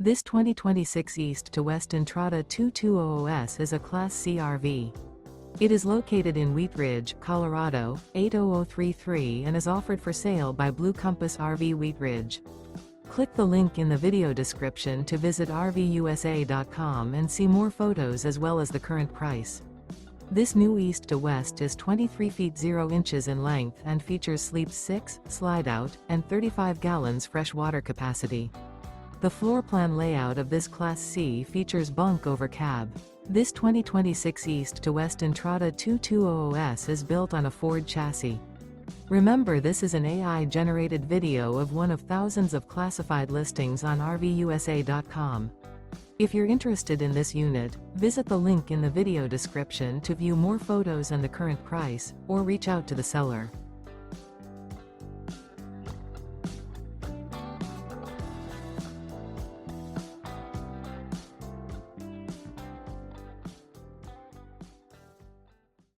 This 2026 East to West Entrada 2200S is a Class C RV. It is located in Wheat Ridge, Colorado, 80033 and is offered for sale by Blue Compass RV Wheat Ridge. Click the link in the video description to visit RVUSA.com and see more photos as well as the current price. This new East to West is 23 feet 0 inches in length and features sleep 6, slide-out, and 35 gallons fresh water capacity. The floor plan layout of this Class C features bunk over cab. This 2026 East to West Entrada 2200S is built on a Ford chassis. Remember, this is an AI-generated video of one of thousands of classified listings on RVUSA.com. If you're interested in this unit, visit the link in the video description to view more photos and the current price, or reach out to the seller.